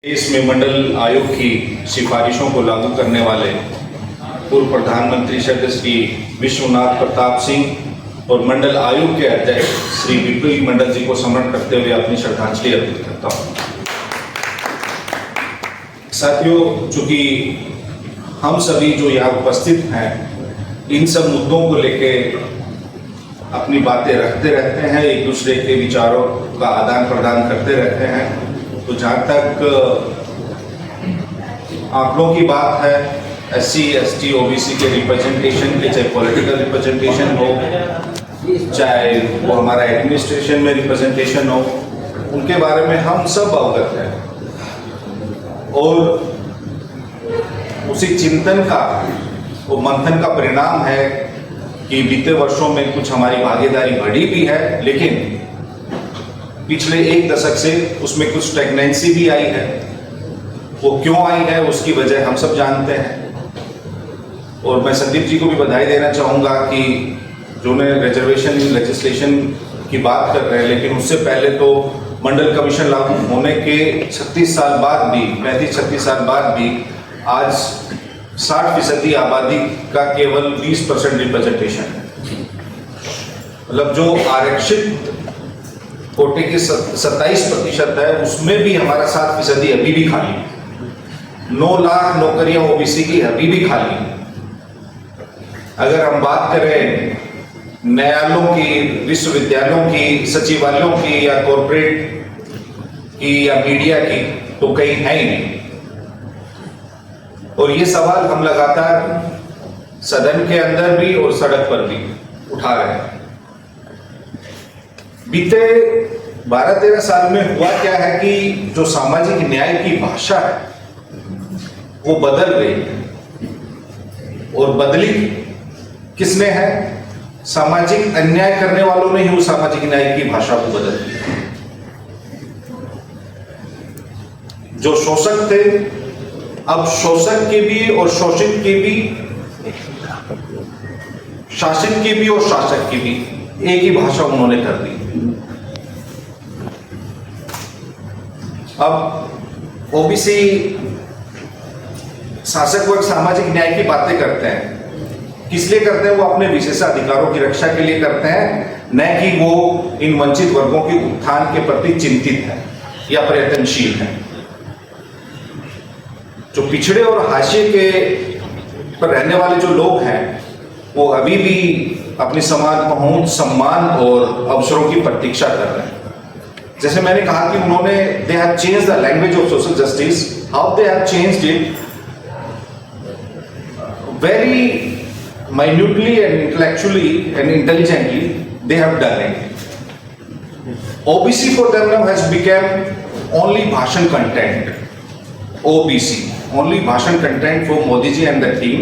देश में मंडल आयोग की सिफारिशों को लागू करने वाले पूर्व प्रधानमंत्री श्री विश्वनाथ प्रताप सिंह और मंडल आयोग के अध्यक्ष श्री विपुल मंडल जी को स्मरण करते हुए अपनी श्रद्धांजलि अर्पित करता हूँ। साथियों, चूंकि हम सभी जो यहाँ उपस्थित हैं इन सब मुद्दों को लेके अपनी बातें रखते रहते हैं, एक दूसरे के विचारों का आदान प्रदान करते रहते हैं। तो जहाँ तक आंकड़ों की बात है, SC, ST, OBC के रिप्रेजेंटेशन के, चाहे पॉलिटिकल रिप्रेजेंटेशन हो, चाहे वो हमारा एडमिनिस्ट्रेशन में रिप्रेजेंटेशन हो, उनके बारे में हम सब अवगत हैं। और उसी चिंतन का, वो मंथन का परिणाम है कि बीते वर्षों में कुछ हमारी भागीदारी बढ़ी भी है, लेकिन पिछले एक दशक से उसमें कुछ स्टैग्नेंसी भी आई है। वो क्यों आई है उसकी वजह हम सब जानते हैं। और मैं संदीप जी को भी बधाई देना चाहूँगा कि जो उन्हें रिजर्वेशन लेजिस्लेशन की बात कर रहे हैं, लेकिन उससे पहले तो मंडल कमीशन लागू होने के 36 साल बाद भी, 35-36 साल बाद भी आज 60% आबादी का केवल 20% रिप्रेजेंटेशन है। मतलब जो आरक्षित कोटे की 27% है, उसमें भी हमारा 7% अभी भी खाली है। 9 लाख नौकरियां OBC की अभी भी खाली है। अगर हम बात करें न्यायालयों की, विश्वविद्यालयों की, सचिवालयों की या कॉर्पोरेट की या मीडिया की, तो कहीं है ही नहीं। और ये सवाल हम लगातार सदन के अंदर भी और सड़क पर भी उठा रहे हैं। बीते 12-13 साल में हुआ क्या है कि जो सामाजिक न्याय की भाषा है वो बदल रही है। और बदली किसने है? सामाजिक अन्याय करने वालों ने ही वो सामाजिक न्याय की भाषा को बदल दी। जो शोषक थे, अब शोषक के भी और शोषित के भी, शासित की भी और शासक की भी एक ही भाषा उन्होंने कर दी। अब OBC शासक वर्ग सामाजिक न्याय की बातें करते हैं, किस लिए करते हैं? वो अपने विशेषाधिकारों की रक्षा के लिए करते हैं, न कि वो इन वंचित वर्गों के उत्थान के प्रति चिंतित है या प्रयत्नशील है। जो पिछड़े और हाशिए के पर रहने वाले जो लोग हैं वो अभी भी अपनी समान पहुंच, सम्मान और अवसरों की प्रतीक्षा कर रहे हैं। जैसे मैंने कहा कि उन्होंने they have changed the language of social justice, how they have changed it very minutely and intellectually and intelligently, they have done it. OBC for them now has become only bhashan content. OBC, only bhashan content for Modi ji and the team.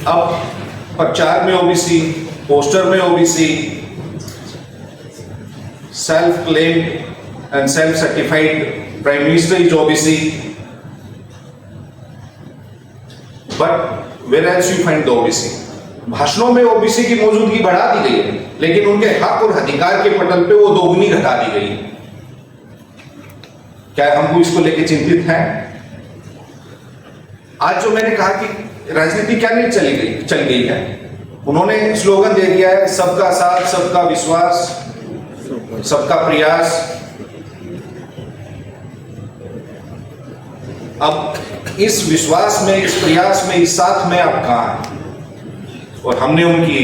अब प्रचार में OBC, poster में OBC, self claim and self certified prime minister is OBC. But where else you find the OBC? भाषणों में OBC की मौजूदगी बढ़ा दी गई है, लेकिन उनके हक और अधिकार के पटल पे वो दोगुनी घटा दी गई है। क्या हमको इसको लेके चिंतित हैं? आज जो मैंने कहा कि राजनीति क्या नहीं चल गई है, उन्होंने स्लोगन दे दिया है, सबका साथ, सबका विश्वास, सबका प्रयास। अब इस विश्वास में, इस प्रयास में, इस साथ में आप कहां हैं? और हमने उनकी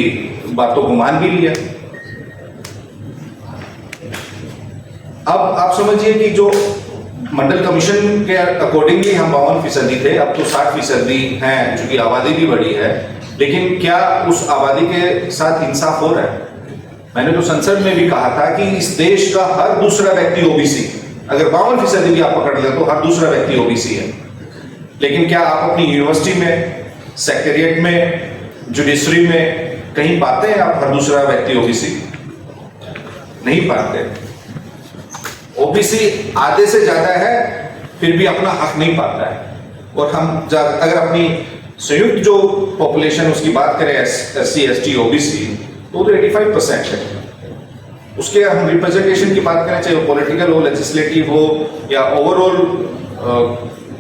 बातों को मान भी लिया। अब आप समझिए कि जो मंडल कमीशन के अकॉर्डिंगली हम 52% थे, अब तो 60% हैं, चूंकि आबादी भी बढ़ी है। लेकिन क्या उस आबादी के साथ इंसाफ हो रहा है? मैंने तो संसद में भी कहा था कि इस देश का हर दूसरा व्यक्ति OBC, अगर 52% भी आप पकड़ लें तो हर दूसरा व्यक्ति OBC है। लेकिन क्या आप अपनी यूनिवर्सिटी में, सेक्रेटरिएट में, जुडिशरी में कहीं पाते हैं आप हर दूसरा व्यक्ति OBC? नहीं पाते। OBC आधे से ज्यादा है, फिर भी अपना हक नहीं पाता है। और हम अगर अपनी संयुक्त जो पॉपुलेशन उसकी बात करें, SC, ST, OBC, तो 85% है। उसके हम रिप्रेजेंटेशन की बात करें, चाहे वो पॉलिटिकल हो, लेजिस्लेटिव हो या ओवरऑल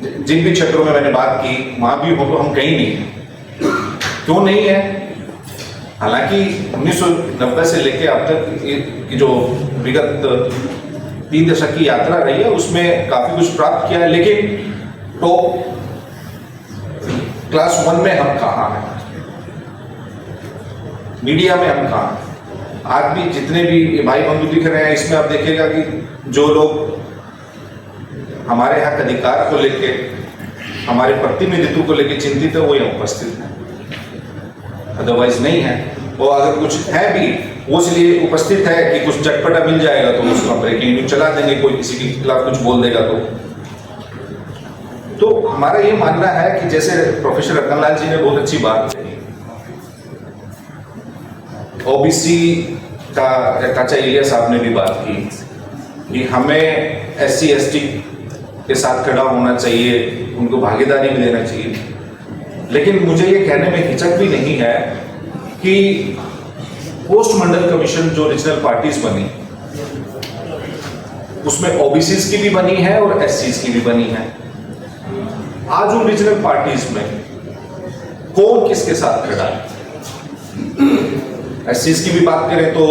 जिन भी क्षेत्रों में मैंने बात की वहां भी हो, तो हम कहीं नहीं है। क्यों नहीं है? हालांकि 1990 से लेके अब तक की जो विगत 3 दशक की यात्रा रही है उसमें काफी कुछ प्राप्त किया है, लेकिन टॉप क्लास 1 में हम कहाँ हैं? मीडिया में हम कहाँ हैं? आज भी जितने भी भाई बंधु दिख रहे हैं इसमें आप देखिएगा कि जो लोग हमारे हक अधिकार को लेके, हमारे प्रतिनिधित्व को लेके चिंतित है वो यहाँ उपस्थित है, अदरवाइज नहीं है। और अगर कुछ है भी वो इसलिए उपस्थित है कि कुछ चटपटा मिल जाएगा तो उसको ब्रेकिंग न्यूज चला देंगे, कोई किसी के खिलाफ कुछ बोल देगा तो हमारा ये मानना है कि जैसे प्रोफेसर रतनलाल जी ने बहुत अच्छी बात कही, ओबीसी का चाचा इलिया साहब ने भी बात की कि हमें SC ST के साथ खड़ा होना चाहिए, उनको भागीदारी भी देना चाहिए। लेकिन मुझे ये कहने में हिचक भी नहीं है कि पोस्ट मंडल कमीशन जो रीजनल पार्टीज बनी उसमें ओबीसीज की भी बनी है और SCs की भी बनी है। आज उन रीजनल पार्टीज में कौन किसके साथ खड़ा है? SCs की भी बात करें तो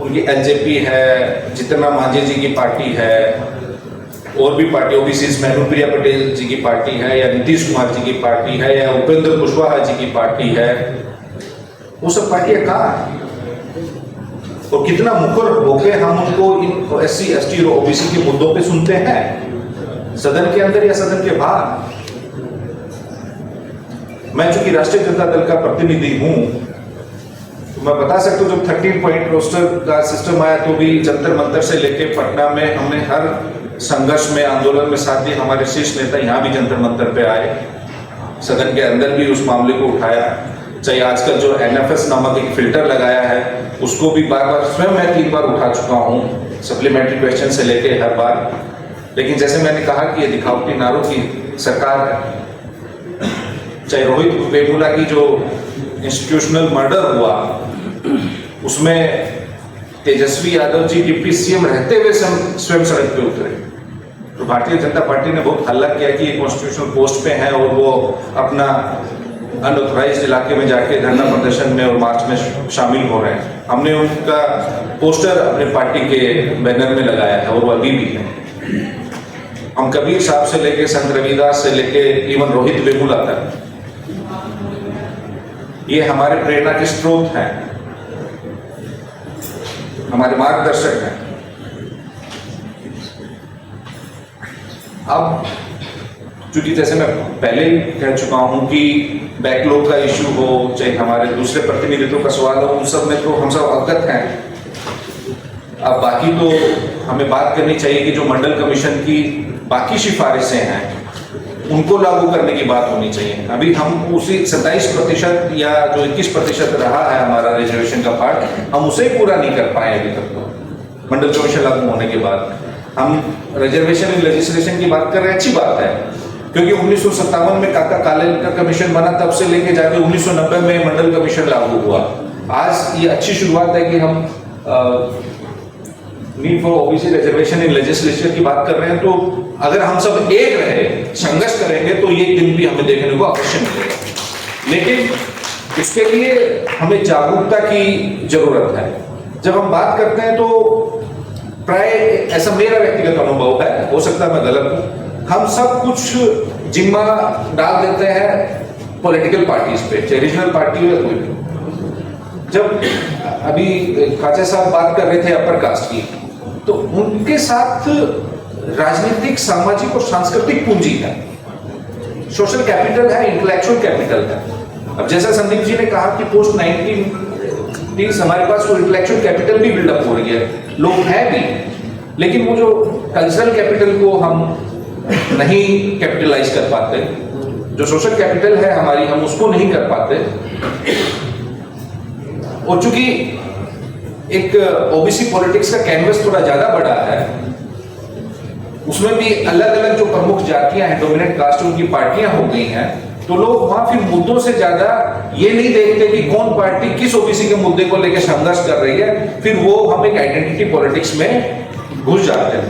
उनकी LJP है, जितना मांझी जी की पार्टी है, और भी पार्टी ओबीसीज में अनुप्रिया पटेल जी की पार्टी है या नीतीश कुमार जी की पार्टी है या उपेंद्र कुशवाहा जी की पार्टी है, वो सब पार्टियां कहाँ है? और कितना मुखर होकर हम उनको इन SC ST और OBC के मुद्दों पे सुनते हैं, सदन के अंदर या सदन के बाहर? मैं चूंकि राष्ट्रीय जनता दल का प्रतिनिधि हूं तो मैं बता सकता हूं, जब 13 पॉइंट रोस्टर का सिस्टम आया तो भी जंतर मंतर से लेके पटना में हमने हर संघर्ष में, आंदोलन में साथ दिए। हमारे शीर्ष नेता यहाँ भी जंतर मंतर पे आए, सदन के अंदर भी उस मामले को उठाया। चाहे आजकल जो NFS नामक एक फिल्टर लगाया है उसको भी बार बार स्वयं मैं 3 बार उठा चुका हूँ, सप्लीमेंट्री क्वेश्चन से लेके हर बार। लेकिन जैसे मैंने कहा कि ये दिखावटी नारों की सरकार है। चाहे रोहित वेमुला की जो इंस्टीट्यूशनल मर्डर हुआ उसमें तेजस्वी यादव जी डिप्टी CM रहते हुए स्वयं सड़क पे उतरे, तो भारतीय जनता पार्टी ने बहुत हल्ला किया कि ये कॉन्स्टिट्यूशनल पोस्ट पे हैं और वो अपना अनऑथराइज्ड इलाके में जाके धरना प्रदर्शन में और मार्च में शामिल हो रहे हैं। हमने उनका पोस्टर अपने पार्टी के बैनर में लगाया है और वो अभी भी है। हम कबीर साहब से लेके संत रविदास से लेके इवन रोहित वेमुला तक ये हमारे प्रेरणा के स्रोत हैं, हमारे मार्गदर्शक हैं। अब क्योंकि जैसे मैं पहले ही कह चुका हूं कि बैकलॉग का इश्यू हो, चाहे हमारे दूसरे प्रतिनिधित्व का सवाल हो, उन सब में तो हम सब अवगत हैं। अब बाकी तो हमें बात करनी चाहिए कि जो मंडल कमीशन की बाकी सिफारिशें हैं उनको लागू करने की बात होनी चाहिए। अभी हम उसी 27% या जो 21% रहा है हमारा रिजर्वेशन का पार्ट, हम उसे पूरा नहीं कर पाए अभी तक। तो मंडल कमीशन लागू होने के बाद हम रिजर्वेशन इन लेजिस्लेशन की बात कर रहे हैं, अच्छी बात है, क्योंकि 1957 में काका कालेल का कमीशन बना, तब से लेके जाके 1990 में मंडल कमीशन लागू हुआ। आज ये अच्छी शुरुआत है कि हम need for OBC reservation in legislature की बात कर रहे हैं। तो अगर हम सब एक रहे, संघर्ष करेंगे तो ये दिन भी हमें देखने को अवश्य मिलेगा। लेकिन इसके लिए हमें जागरूकता की जरूरत है। जब हम बात करते हैं तो प्राय ऐसा मेरा व्यक्तिगत अनुभव है, हो सकता है मैं गलत हूं, हम सब कुछ जिम्मा डाल देते हैं पॉलिटिकल पार्टीज पे, चाहे रीजनल पार्टी हो या कोई भी। जब अभी खाचा साहब बात कर रहे थे अपर कास्ट की, तो उनके साथ राजनीतिक, सामाजिक और सांस्कृतिक पूंजी है, सोशल कैपिटल है, इंटेलेक्चुअल कैपिटल है। अब जैसा संदीप जी ने कहा कि पोस्ट 1930 हमारे पास वो इंटेलेक्चुअल कैपिटल भी बिल्डअप हो रही है, लोग हैं भी, लेकिन वो जो कल्चरल कैपिटल को हम नहीं कैपिटलाइज कर पाते, जो सोशल कैपिटल है हमारी, हम उसको नहीं कर पाते। और चूंकि एक ओबीसी पॉलिटिक्स का कैनवस थोड़ा ज्यादा बड़ा है, उसमें भी अलग अलग जो प्रमुख जातियां हैं, डोमिनेंट कास्ट, उनकी पार्टियां हो गई हैं, तो लोग वहां फिर मुद्दों से ज्यादा ये नहीं देखते कि कौन पार्टी किस ओबीसी के मुद्दे को लेकर संघर्ष कर रही है, फिर वो हम एक आइडेंटिटी पॉलिटिक्स में घुस जाते हैं।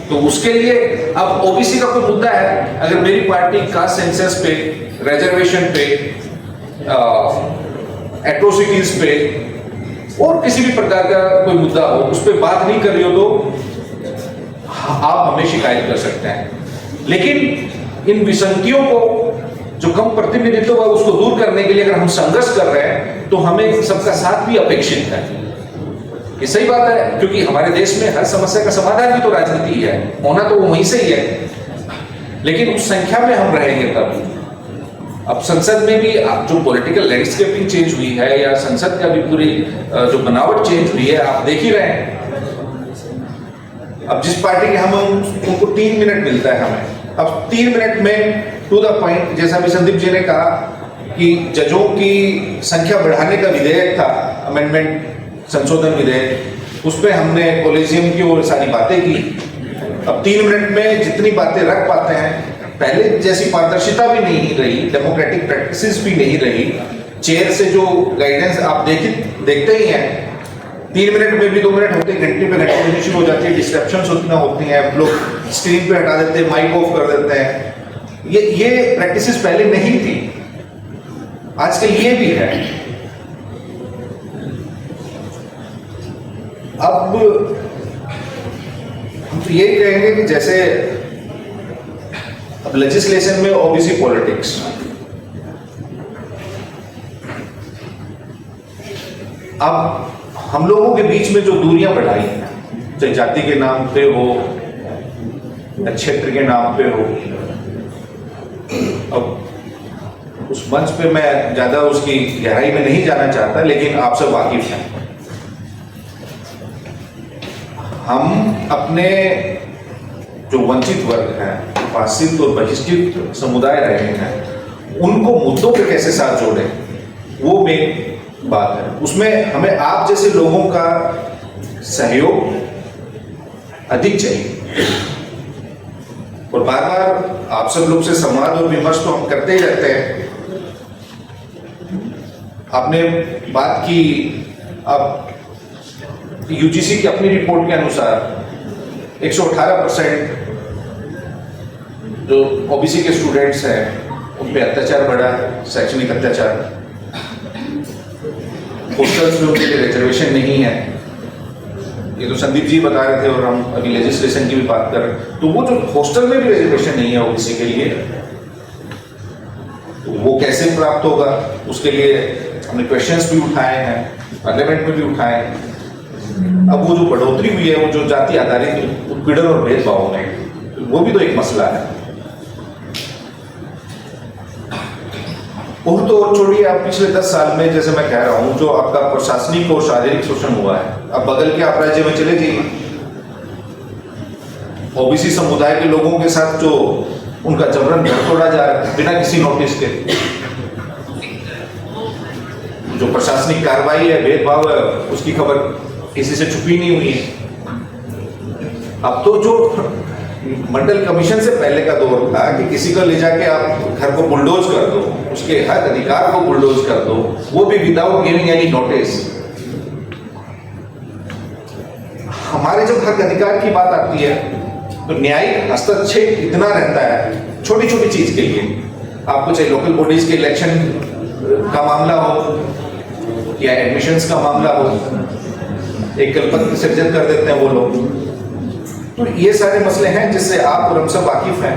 तो उसके लिए अब ओबीसी का कोई मुद्दा है, अगर मेरी पार्टी कास्ट सेंसस पे, रिजर्वेशन पे, एट्रोसिटीज पे और किसी भी प्रकार का कोई मुद्दा हो, उस पर बात नहीं कर रही हो तो आप हमें शिकायत कर सकते हैं। लेकिन इन विसंगतियों को, जो कम प्रतिनिधित्व है, उसको दूर करने के लिए अगर हम संघर्ष कर रहे हैं तो हमें सबका साथ भी अपेक्षित है। ये सही बात है, क्योंकि हमारे देश में हर समस्या का समाधान भी तो राजनीति ही है, होना तो वो वहीं से ही है। लेकिन उस संख्या में हम रहेंगे तब। अब संसद में भी जो पॉलिटिकल लैंडस्केपिंग चेंज हुई है, या संसद का भी पूरी जो बनावट चेंज हुई है, आप देख ही रहे हैं। अब जिस पार्टी के हम उनको 3 मिनट मिलता है हमें, अब 3 मिनट में टू द पॉइंट, जैसा भी संदीप जी ने कहा कि जजों की संख्या बढ़ाने का विधेयक था, अमेंडमेंट संशोधन विधेयक, उस पर हमने कॉलेजियम की और सारी बातें की। अब 3 मिनट में जितनी बातें रख पाते हैं, पहले जैसी पारदर्शिता भी नहीं रही, डेमोक्रेटिक प्रैक्टिसेस भी नहीं रही, चेयर से जो गाइडेंस आप देखते ही हैं, 3 मिनट में भी 2 मिनट होते, घंटे पे घंटे शुरू हो जाती है, डिस्ट्रैक्शंस उतना होती हैं, लोग स्क्रीन पे हटा देते हैं, माइक ऑफ कर देते हैं। ये प्रैक्टिसेस पहले नहीं थी, आजकल ये भी है। अब हम तो ये कहेंगे कि जैसे अब लेजिस्लेशन में ओबीसी पॉलिटिक्स, अब हम लोगों के बीच में जो दूरियां बढ़ाई हैं, चाहे जाति के नाम पे हो या क्षेत्र के नाम पे हो, अब उस मंच पे मैं ज्यादा उसकी गहराई में नहीं जाना चाहता, लेकिन आप सब वाकिफ हैं। हम अपने जो वंचित वर्ग हैं, उपासित और बहिष्कृत समुदाय रहे हैं, उनको मुद्दों पे कैसे साथ जोड़ें, वो मेन बात है। उसमें हमें आप जैसे लोगों का सहयोग अधिक चाहिए, और बार बार आप सब लोग से संवाद और विमर्श तो हम करते ही रहते हैं। आपने बात की, अब यूजीसी की अपनी रिपोर्ट के अनुसार 118% जो ओबीसी के स्टूडेंट्स हैं उन पे अत्याचार बढ़ा है, शैक्षणिक अत्याचार। हॉस्टल्स में उनके लिए रिजर्वेशन नहीं है, ये तो संदीप जी बता रहे थे, और हम अभी लेजिस्लेशन की भी बात कर रहे हैं। तो वो जो हॉस्टल में भी रिजर्वेशन नहीं है ओबीसी के लिए, तो वो कैसे प्राप्त होगा, उसके लिए हमने क्वेश्चंस भी उठाए हैं, पार्लियामेंट में भी उठाए हैं। अब वो जो बढ़ोतरी हुई है, वो जो जाति आधारित उत्पीड़न और भेदभाव में, वो भी तो एक मसला है। और तो और छोड़िए, आप पिछले 10 साल में, जैसे मैं कह रहा हूं, जो आपका प्रशासनिक और शारीरिक शोषण हुआ है, अब बगल के आप राज्य में चले जाइए, ओबीसी समुदाय के लोगों के साथ जो उनका जबरन घर तोड़ा जा रहा है बिना किसी नोटिस के, जो प्रशासनिक कार्रवाई है, भेदभाव है, उसकी खबर किसी से छुपी नहीं हुई है। अब तो जो मंडल कमीशन से पहले का दौर था कि किसी को ले जाके आप घर को बुलडोज कर दो, उसके हक अधिकार को बुलडोज कर दो, वो भी विदाउट गिविंग एनी नोटिस। हमारे जब हक अधिकार की बात आती है तो न्यायिक हस्तक्षेप इतना रहता है छोटी छोटी चीज के लिए। आपको चाहे लोकल बॉडीज के इलेक्शन का मामला हो या एडमिशंस का मामला हो, एक कल्पना विसर्जन कर देते हैं वो लोग। तो ये सारे मसले हैं जिससे आप और हम सब वाकिफ हैं।